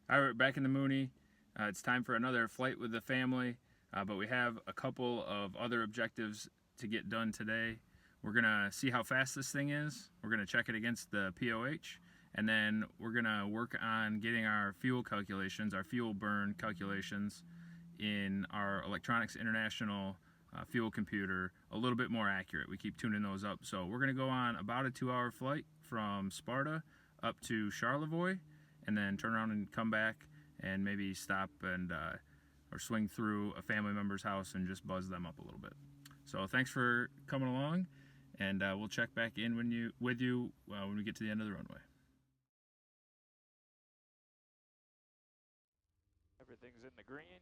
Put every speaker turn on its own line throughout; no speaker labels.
All right, back in the Mooney. It's time for another flight with the family, but we have a couple of other objectives to get done today. We're gonna see how fast this thing is. We're gonna check it against the POH, and then we're gonna work on getting our fuel calculations, our fuel burn calculations in our Electronics International fuel computer a little bit more accurate. We keep tuning those up. So we're gonna go on about a 2-hour flight from Sparta up to Charlevoix, and then turn around and come back and maybe stop and or swing through a family member's house and just buzz them up a little bit. So thanks for coming along, and we'll check back in with you when we get to the end of the runway.
Everything's in the green.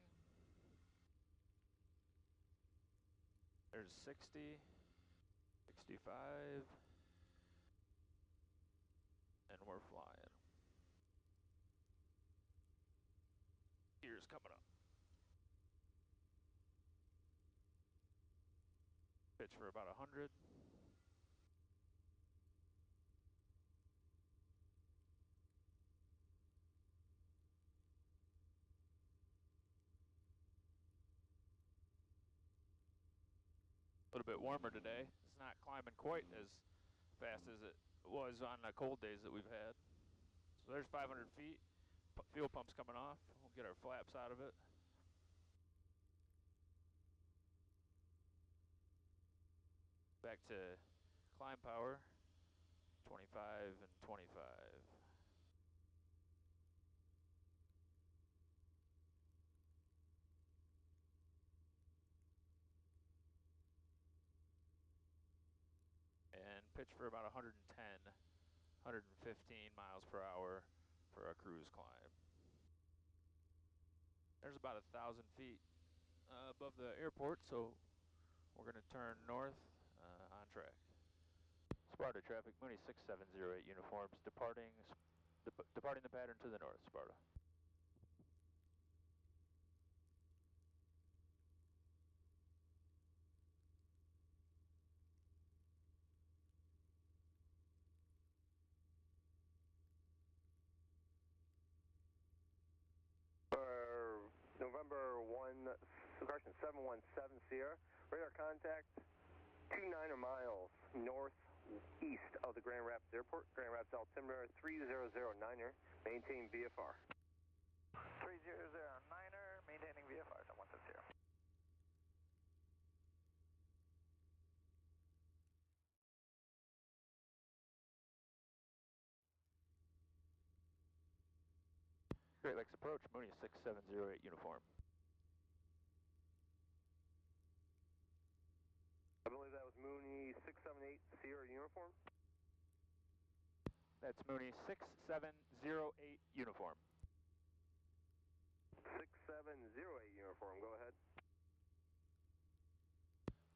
There's 60, 65, and we're flying. Gears coming up. Pitch for about 100. A little bit warmer today. It's not climbing quite as fast as it was on the cold days that we've had. So there's 500 feet. Fuel pump's coming off. We'll get our flaps out of it. Back to climb power. 25 and 25. And pitch for about 110, 115 miles per hour for a cruise climb. There's about 1,000 feet above the airport, so we're going to turn north on track. Sparta traffic, Mooney 6708 uniforms, departing the pattern to the north, Sparta.
For November 1, correction, 717 Sierra, radar contact 29 miles northeast of the Grand Rapids Airport, Grand Rapids altimeter 3009er, maintain VFR.
3009er, maintaining VFR, 7170.
Great Lakes approach, Mooney 6708 uniform.
I believe that was Mooney 678 Sierra uniform.
That's Mooney 6708 uniform.
6708 uniform, go ahead.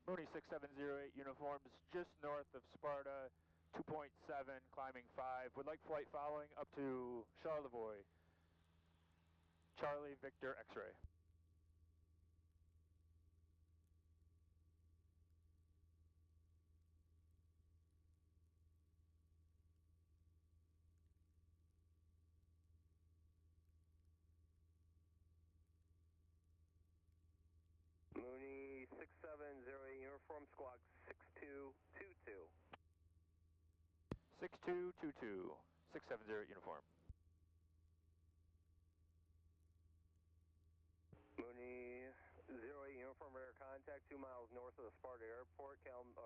Mooney 6708 uniforms just north of Sparta, 2.7, climbing 5. Would like flight following up to Charlevoix. Charlie Victor X-ray.
Mooney 6708 uniform, squawk 6222.
6222, 670 uniform.
Mooney 08 uniform, radar contact 2 miles north of the Sparta Airport,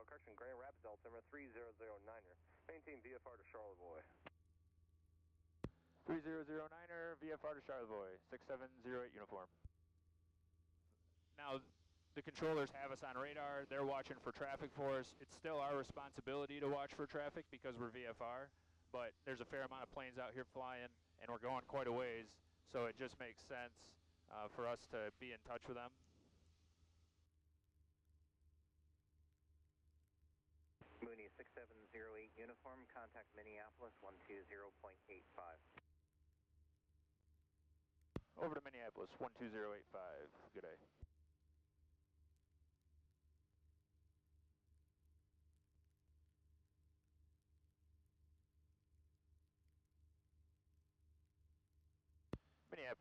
correction, Grand Rapids altimeter 3009er, maintain VFR to Charlevoix.
3009er, VFR to Charlevoix, 6708 uniform. Now, the controllers have us on radar. They're watching for traffic for us. It's still our responsibility to watch for traffic because we're VFR, but there's a fair amount of planes out here flying, and we're going quite a ways, so it just makes sense for us to be in touch with them.
Mooney 6708 uniform, contact Minneapolis 120.85.
Over to Minneapolis, 12085. Good day.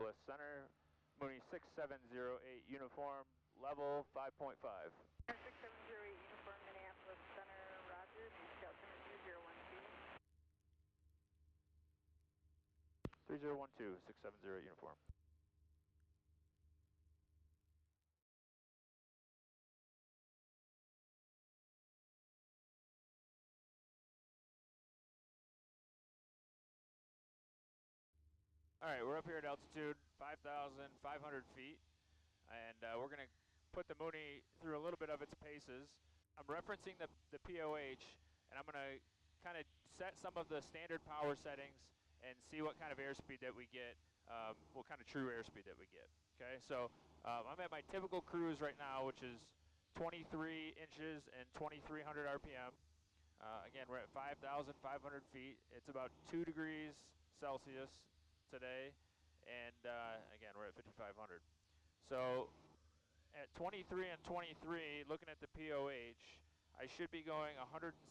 Minneapolis Center, Mooney 6708 uniform, level 5.5.
6708 uniform, Minneapolis Center, roger, beach altimeter 3012.
3012, 6708 uniform. All right, we're up here at altitude 5,500 feet, and we're going to put the Mooney through a little bit of its paces. I'm referencing the POH, and I'm going to kind of set some of the standard power settings and see what kind of airspeed that we get, what kind of true airspeed that we get. Okay, so I'm at my typical cruise right now, which is 23 inches and 2,300 RPM. Again, we're at 5,500 feet. It's about 2 degrees Celsius today, and again, we're at 5,500. So at 23 and 23, looking at the POH, I should be going 168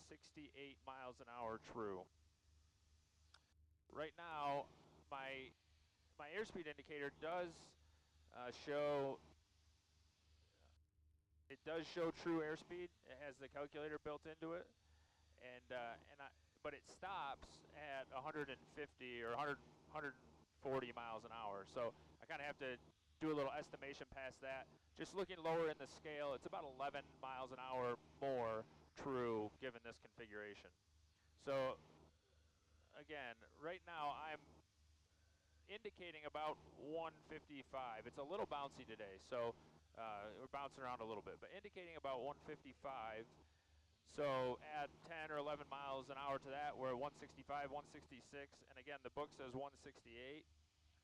miles an hour true. Right now, my airspeed indicator does show true airspeed. It has the calculator built into it, but it stops at 150 or 140 miles an hour. So I kind of have to do a little estimation past that. Just looking lower in the scale, it's about 11 miles an hour more true given this configuration. So again, right now I'm indicating about 155. It's a little bouncy today, so we're bouncing around a little bit, but indicating about 155. So add 10 or 11 miles an hour to that, we're at 165, 166, and again, the book says 168,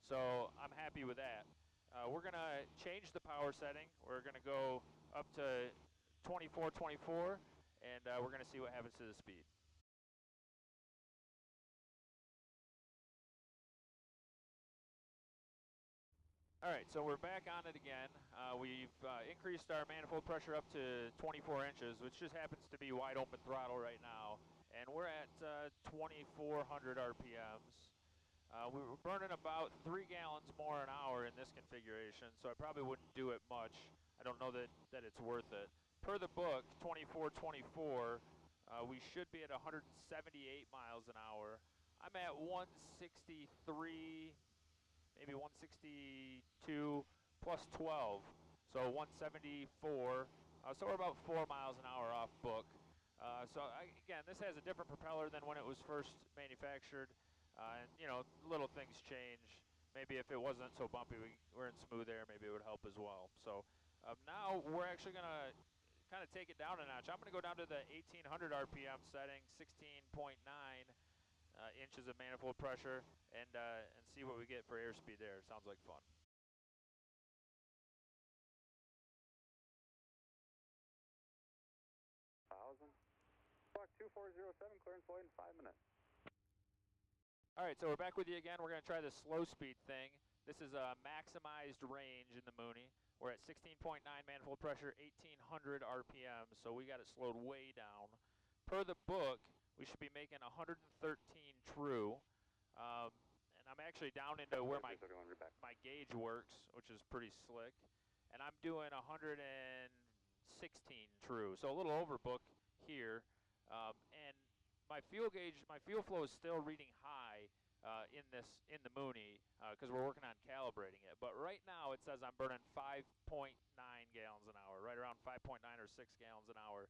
so I'm happy with that. We're going to change the power setting. We're going to go up to 24, and we're going to see what happens to the speed. All right, so we're back on it again. We've increased our manifold pressure up to 24 inches, which just happens to be wide open throttle right now. And we're at 2,400 RPMs. We were burning about 3 gallons more an hour in this configuration, so I probably wouldn't do it much. I don't know that it's worth it. Per the book, 24, we should be at 178 miles an hour. I'm at 163, maybe 162 plus 12, so 174. So we're about 4 miles an hour off book. Again, this has a different propeller than when it was first manufactured. And you know, little things change. Maybe if it wasn't so bumpy, we're in smooth air, maybe it would help as well. So now we're actually going to kind of take it down a notch. I'm going to go down to the 1,800 RPM setting, 16.9 inches of manifold pressure, and see what we get for airspeed there. Sounds like fun.
Block 2407, clearance void in 5 minutes.
All right, so we're back with you again. We're going to try the slow speed thing. This is a maximized range in the Mooney. We're at 16.9 manifold pressure, 1,800 RPM, so we got it slowed way down. Per the book, we should be making 113 true. And I'm actually down into where my gauge works, which is pretty slick. And I'm doing 116 true, so a little over book here. And my fuel gauge, my fuel flow is still reading high in the Mooney because we're working on calibrating it. But right now it says I'm burning 5.9 gallons an hour, right around 5.9 or 6 gallons an hour.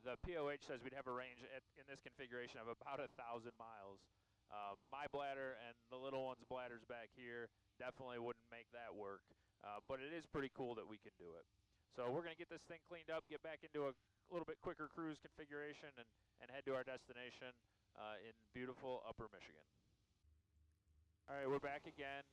The POH says we'd have a range in this configuration of about 1,000 miles. My bladder and the little one's bladders back here definitely wouldn't make that work. But it is pretty cool that we can do it. So we're going to get this thing cleaned up, get back into a little bit quicker cruise configuration, and head to our destination in beautiful Upper Michigan. All right, we're back again.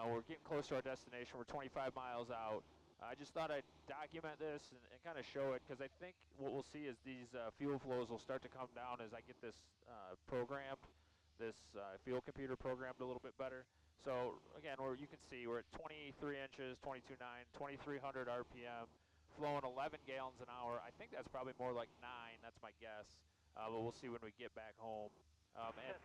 We're getting close to our destination. We're 25 miles out. I just thought I'd document this and kind of show it, because I think what we'll see is these fuel flows will start to come down as I get this programmed, this fuel computer programmed a little bit better. So again, you can see we're at 23 inches, 22.9, 2,300 RPM, flowing 11 gallons an hour. I think that's probably more like 9, that's my guess. But we'll see when we get back home. And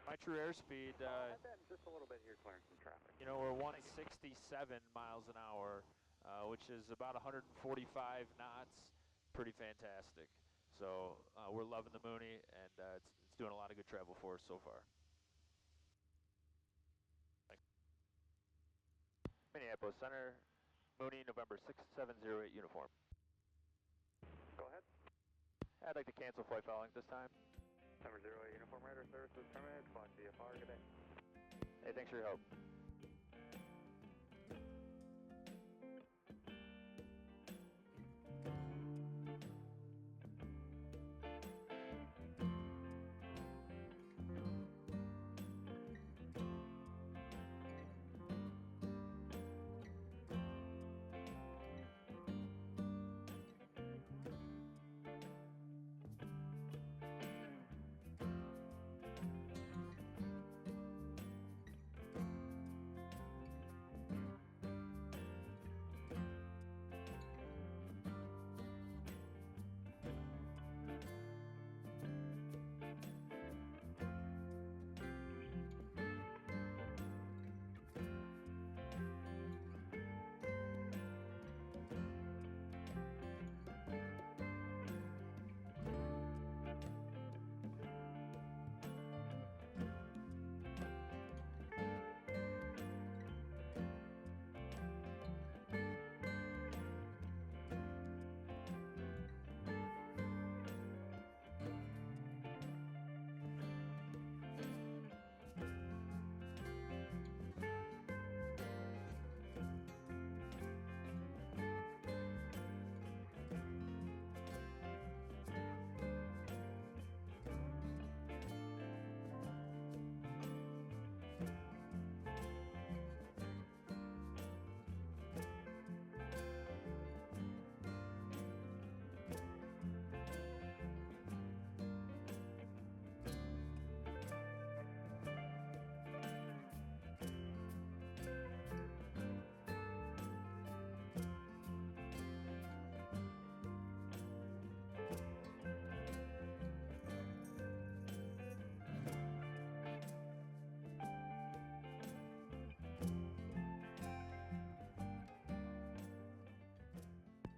my true airspeed,
Add that in just a little bit here, clearing some traffic.
you know, we're 167 miles an hour, which is about 145 knots. Pretty fantastic. So we're loving the Mooney, and it's doing a lot of good travel for us so far. Thanks. Minneapolis Center, Mooney, November 6708 uniform.
Go ahead.
I'd like to cancel flight following this time.
Number 08 Uniform Radar services terminated. Squawk VFR. Good day.
Hey, thanks for your help.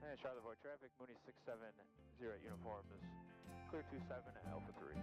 And Charlotte Void traffic, Mooney 6708 uniform is clear 27 Alpha 3.